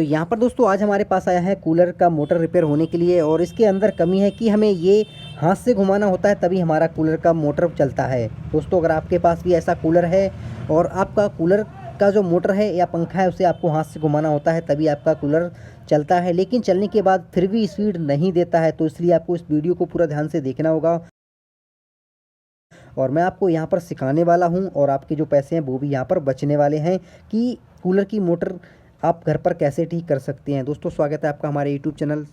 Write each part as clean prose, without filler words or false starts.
तो यहाँ पर दोस्तों आज हमारे पास आया है कूलर का मोटर रिपेयर होने के लिए। और इसके अंदर कमी है कि हमें ये हाथ से घुमाना होता है तभी हमारा कूलर का मोटर चलता है। दोस्तों अगर आपके पास भी ऐसा कूलर है और आपका कूलर का जो मोटर है या पंखा है उसे आपको हाथ से घुमाना होता है तभी आपका कूलर चलता है, लेकिन चलने के बाद फिर भी स्पीड नहीं देता है, तो इसलिए आपको इस वीडियो को पूरा ध्यान से देखना होगा। और मैं आपको यहाँ पर सिखाने वाला हूँ और आपके जो पैसे हैं वो भी यहाँ पर बचने वाले हैं कि कूलर की मोटर आप घर पर कैसे ठीक कर सकते हैं। दोस्तों स्वागत है आपका हमारे यूट्यूब चैनल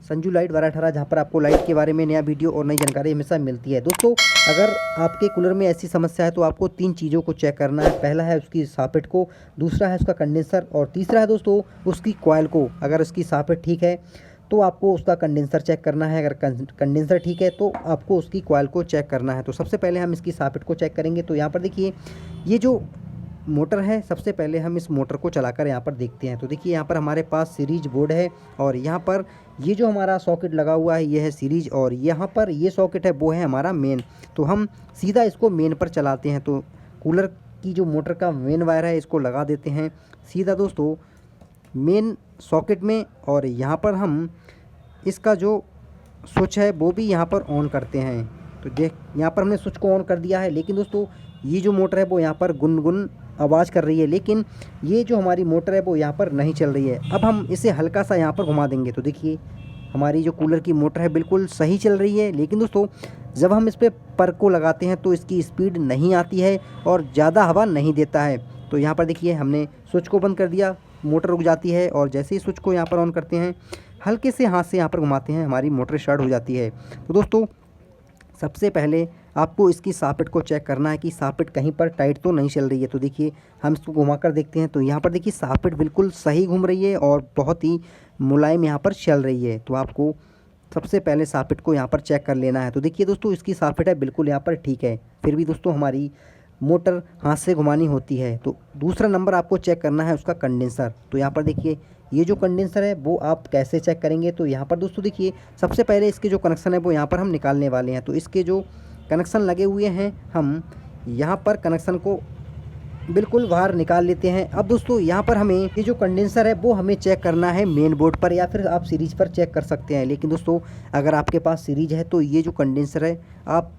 संजू लाइट 1218, जहाँ पर आपको लाइट के बारे में नया वीडियो और नई जानकारी हमेशा मिलती है। दोस्तों अगर आपके कूलर में ऐसी समस्या है तो आपको 3 चीज़ों को चेक करना है। पहला है उसकी सॉकेट को, दूसरा है उसका कंडेंसर और तीसरा है दोस्तों उसकी कॉइल को। अगर उसकी सॉकेट ठीक है तो आपको उसका कंडेंसर चेक करना है, अगर कंडेंसर ठीक है तो आपको उसकी कॉइल को चेक करना है। तो सबसे पहले हम इसकी सॉकेट को चेक करेंगे। तो यहाँ पर देखिए ये जो मोटर है, सबसे पहले हम इस मोटर को चलाकर यहाँ पर देखते हैं। तो देखिए यहाँ पर हमारे पास सीरीज बोर्ड है और यहाँ पर ये जो हमारा सॉकेट लगा हुआ है ये है सीरीज और यहाँ पर ये सॉकेट है वो है हमारा मेन। तो हम सीधा इसको मेन पर चलाते हैं। तो कूलर की जो मोटर का मेन वायर है इसको लगा देते हैं सीधा दोस्तों मेन सॉकेट में, और यहाँ पर हम इसका जो स्विच है वो भी यहाँ पर ऑन करते हैं। तो देख यहाँ पर हमने स्विच को ऑन कर दिया है, लेकिन दोस्तों ये जो मोटर है वो यहाँ पर गुनगुन आवाज़ कर रही है, लेकिन ये जो हमारी मोटर है वो यहाँ पर नहीं चल रही है। अब हम इसे हल्का सा यहाँ पर घुमा देंगे तो देखिए हमारी जो कूलर की मोटर है बिल्कुल सही चल रही है। लेकिन दोस्तों जब हम इस पर पर को लगाते हैं तो इसकी स्पीड नहीं आती है और ज़्यादा हवा नहीं देता है। तो यहाँ पर देखिए हमने स्विच को बंद कर दिया, मोटर रुक जाती है और जैसे ही स्विच को यहाँ पर ऑन करते हैं हल्के से हाथ से यहाँ पर घुमाते हैं हमारी मोटर स्टार्ट हो जाती है। तो दोस्तों सबसे पहले आपको इसकी सॉकेट को चेक करना है कि सॉकेट कहीं पर टाइट तो नहीं चल रही है। तो देखिए हम इसको घुमाकर देखते हैं तो यहाँ पर देखिए सॉकेट बिल्कुल सही घूम रही है और बहुत ही मुलायम यहाँ पर चल रही है। तो आपको सबसे पहले सॉकेट को यहाँ पर चेक कर लेना है। तो देखिए दोस्तों इसकी सॉकेट है बिल्कुल यहाँ पर ठीक है, फिर भी दोस्तों हमारी मोटर हाथ से घुमानी होती है। तो दूसरा नंबर आपको चेक करना है उसका कंडेंसर। तो यहाँ पर देखिए ये जो कंडेंसर है वो आप कैसे चेक करेंगे। तो यहाँ पर दोस्तों देखिए सबसे पहले इसके जो कनेक्शन है वो यहाँ पर हम निकालने वाले हैं। तो इसके जो कनेक्शन लगे हुए हैं हम यहाँ पर कनेक्शन को बिल्कुल बाहर निकाल लेते हैं। अब दोस्तों यहाँ पर हमें ये जो कंडेंसर है वो हमें चेक करना है मेन बोर्ड पर, या फिर आप सीरीज पर चेक कर सकते हैं। लेकिन दोस्तों अगर आपके पास सीरीज है तो ये जो कंडेंसर है आप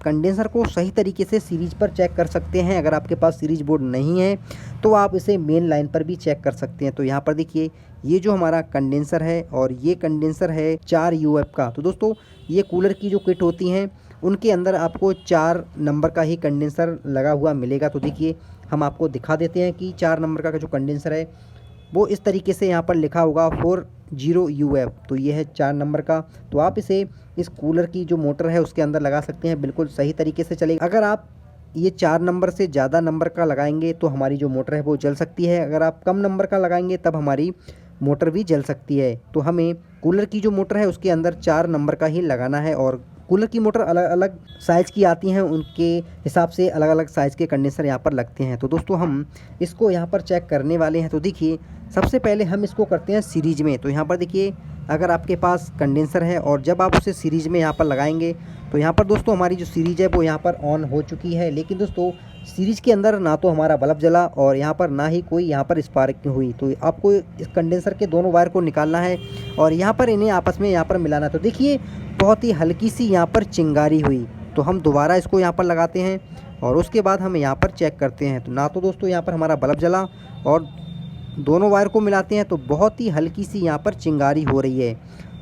कंडेंसर को सही तरीके से सीरीज पर चेक कर सकते हैं। अगर आपके पास सीरीज बोर्ड नहीं है तो आप इसे मेन लाइन पर भी चेक कर सकते हैं। तो यहाँ पर देखिए ये जो हमारा कंडेंसर है और ये कंडेंसर है 4 UF का। तो दोस्तों ये कूलर की जो किट होती हैं उनके अंदर आपको 4 नंबर का ही कंडेंसर लगा हुआ मिलेगा। तो देखिए हम आपको दिखा देते हैं कि 4 नंबर का जो कंडेंसर है वो इस तरीके से यहाँ पर लिखा होगा 40 UF। तो ये है 4 नंबर का। तो आप इसे इस कूलर की जो मोटर है उसके अंदर लगा सकते हैं, बिल्कुल सही तरीके से चलेगा। अगर आप ये 4 नंबर से ज़्यादा नंबर का लगाएंगे तो हमारी जो मोटर है वो जल सकती है, अगर आप कम नंबर का लगाएंगे तब हमारी मोटर भी जल सकती है। तो हमें कूलर की जो मोटर है उसके अंदर 4 नंबर का ही लगाना है। और कूलर की मोटर अलग अलग साइज़ की आती हैं, उनके हिसाब से अलग अलग साइज़ के कंडेंसर यहाँ पर लगते हैं। तो दोस्तों हम इसको यहाँ पर चेक करने वाले हैं। तो देखिए सबसे पहले हम इसको करते हैं सीरीज में। तो यहाँ पर देखिए अगर आपके पास कंडेंसर है और जब आप उसे सीरीज में यहाँ पर लगाएंगे तो यहाँ पर दोस्तों हमारी जो सीरीज है वो यहाँ पर ऑन हो चुकी है। लेकिन दोस्तों सीरीज के अंदर ना तो हमारा बल्ब जला और यहाँ पर ना ही कोई यहाँ पर स्पार्क हुई। तो आपको इस कंडेंसर के दोनों वायर को निकालना है और यहाँ पर इन्हें आपस में यहाँ पर मिलाना। तो देखिए बहुत ही हल्की सी यहाँ पर चिंगारी हुई। तो हम दोबारा इसको यहाँ पर लगाते हैं और उसके बाद हम यहाँ पर चेक करते हैं। तो ना तो दोस्तों यहाँ पर हमारा बल्ब जला और दोनों वायर को मिलाते हैं तो बहुत ही हल्की सी यहाँ पर चिंगारी हो रही है।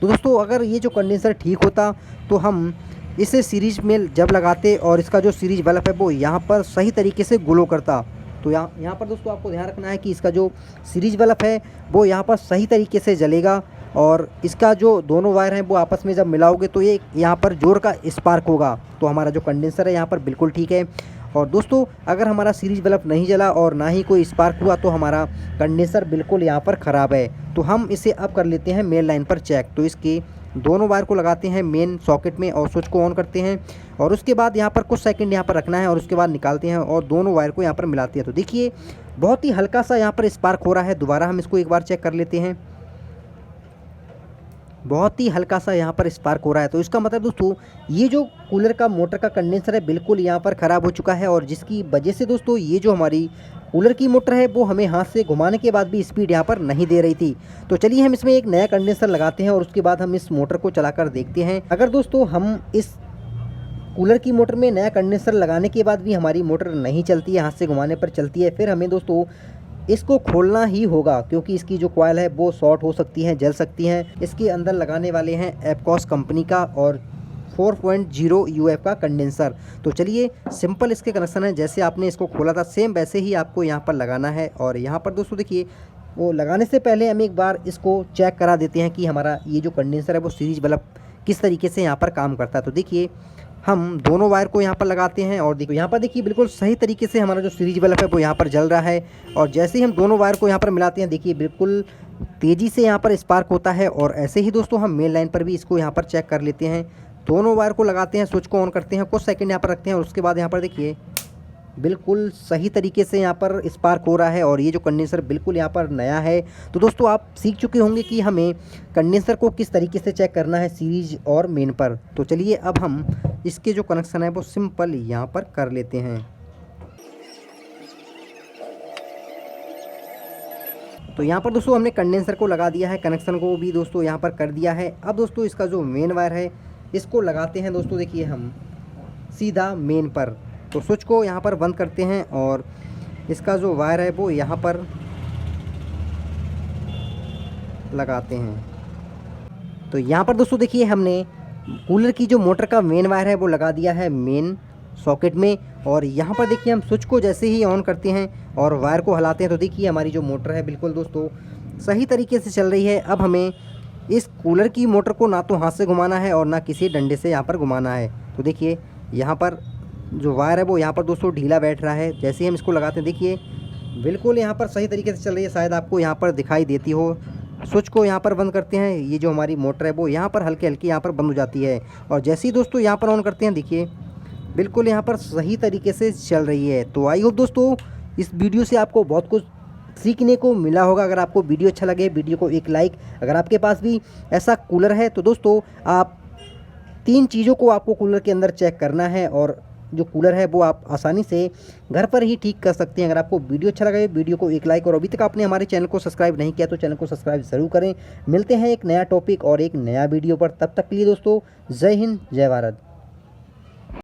तो दोस्तों अगर ये जो कंडेंसर ठीक होता तो हम इसे सीरीज में जब लगाते और इसका जो सीरीज बल्ब है वो यहाँ पर सही तरीके से ग्लो करता। तो यहाँ पर दोस्तों आपको ध्यान रखना है कि इसका जो सीरीज बल्ब है वो यहाँ पर सही तरीके से जलेगा और इसका जो दोनों वायर हैं वो आपस में जब मिलाओगे तो ये यहाँ पर जोर का स्पार्क होगा। तो हमारा जो कंडेंसर है यहाँ पर बिल्कुल ठीक है। और दोस्तों अगर हमारा सीरीज बल्ब नहीं जला और ना ही कोई स्पार्क हुआ तो हमारा कंडेंसर बिल्कुल यहाँ पर ख़राब है। तो हम इसे अब कर लेते हैं मेन लाइन पर चेक। तो इसके दोनों वायर को लगाते हैं मेन सॉकेट में और स्विच को ऑन करते हैं और उसके बाद यहाँ पर कुछ सेकंड यहाँ पर रखना है और उसके बाद निकालते हैं और दोनों वायर को यहाँ पर मिलाते हैं। तो देखिए बहुत ही हल्का सा यहाँ पर स्पार्क हो रहा है। दोबारा हम इसको एक बार चेक कर लेते हैं, बहुत ही हल्का सा यहाँ पर स्पार्क हो रहा है। तो इसका मतलब दोस्तों ये जो कूलर का मोटर का कंडेंसर है बिल्कुल यहाँ पर ख़राब हो चुका है और जिसकी वजह से दोस्तों ये जो हमारी कूलर की मोटर है वो हमें हाथ से घुमाने के बाद भी स्पीड यहाँ पर नहीं दे रही थी। तो चलिए हम इसमें एक नया कंडेंसर लगाते हैं और उसके बाद हम इस मोटर को चलाकर देखते हैं। अगर दोस्तों हम इस कूलर की मोटर में नया कंडेंसर लगाने के बाद भी हमारी मोटर नहीं चलती है, हाथ से घुमाने पर चलती है, फिर हमें दोस्तों इसको खोलना ही होगा, क्योंकि इसकी जो कॉइल है वो शॉर्ट हो सकती है, जल सकती हैं। इसके अंदर लगाने वाले हैं एपकॉस कंपनी का और 4.0 UF का कंडेंसर। तो चलिए सिंपल इसके कनेक्शन है, जैसे आपने इसको खोला था सेम वैसे ही आपको यहाँ पर लगाना है। और यहाँ पर दोस्तों देखिए, वो लगाने से पहले हम एक बार इसको चेक करा देते हैं कि हमारा ये जो कंडेंसर है वो सीरीज बल्ब किस तरीके से यहाँ पर काम करता है। तो देखिए हम दोनों वायर को यहाँ पर लगाते हैं और देखिए यहाँ पर देखिए बिल्कुल सही तरीके से हमारा जो सीरीज बल्ब है वो यहाँ पर जल रहा है। और जैसे ही हम दोनों वायर को यहाँ पर मिलाते हैं, देखिए बिल्कुल तेज़ी से यहाँ पर स्पार्क होता है। और ऐसे ही दोस्तों हम मेन लाइन पर भी इसको यहाँ पर चेक कर लेते हैं। दोनों वायर को लगाते हैं, स्विच को ऑन करते हैं, कुछ सेकंड यहाँ पर रखते हैं और उसके बाद यहाँ पर देखिए बिल्कुल सही तरीके से यहाँ पर स्पार्क हो रहा है। और ये जो कंडेंसर बिल्कुल यहाँ पर नया है। तो दोस्तों आप सीख चुके होंगे कि हमें कंडेंसर को किस तरीके से चेक करना है सीरीज और मेन पर। तो चलिए अब हम इसके जो कनेक्शन है वो सिंपल यहाँ पर कर लेते हैं। तो यहाँ पर दोस्तों हमने कंडेंसर को लगा दिया है, कनेक्शन को भी दोस्तों यहाँ पर कर दिया है। अब दोस्तों इसका जो मेन वायर है इसको लगाते हैं दोस्तों, देखिए हम सीधा मेन पर। तो स्विच को यहाँ पर बंद करते हैं और इसका जो वायर है वो यहाँ पर लगाते हैं। तो यहाँ पर दोस्तों देखिए हमने कूलर की जो मोटर का मेन वायर है वो लगा दिया है मेन सॉकेट में। और यहाँ पर देखिए हम स्विच को जैसे ही ऑन करते हैं और वायर को हिलाते हैं तो देखिए हमारी जो मोटर है बिल्कुल दोस्तों सही तरीके से चल रही है। अब हमें इस कूलर की मोटर को ना तो हाथ से घुमाना है और ना किसी डंडे से यहाँ पर घुमाना है। तो देखिए यहाँ पर जो वायर है वो यहाँ पर दोस्तों ढीला बैठ रहा है। जैसे ही हम इसको लगाते हैं देखिए बिल्कुल यहाँ पर सही तरीके से चल रही है, शायद आपको यहाँ पर दिखाई देती हो। स्विच को यहाँ पर बंद करते हैं, ये जो हमारी मोटर है वो यहाँ पर हल्के हल्के यहाँ पर बंद हो जाती है। और जैसे ही दोस्तों यहाँ पर ऑन करते हैं देखिए बिल्कुल यहाँ पर सही तरीके से चल रही है। तो आई होप दोस्तों इस वीडियो से आपको बहुत कुछ सीखने को मिला होगा। अगर आपको वीडियो अच्छा लगे वीडियो को एक लाइक, अगर आपके पास भी ऐसा कूलर है तो दोस्तों आप 3 चीज़ों को आपको कूलर के अंदर चेक करना है और जो कूलर है वो आप आसानी से घर पर ही ठीक कर सकते हैं। अगर आपको वीडियो अच्छा लगे वीडियो को एक लाइक, और अभी तक आपने हमारे चैनल को सब्सक्राइब नहीं किया तो चैनल को सब्सक्राइब ज़रूर करें। मिलते हैं एक नया टॉपिक और एक नया वीडियो पर, तब तक के लिए दोस्तों जय हिंद जय भारत।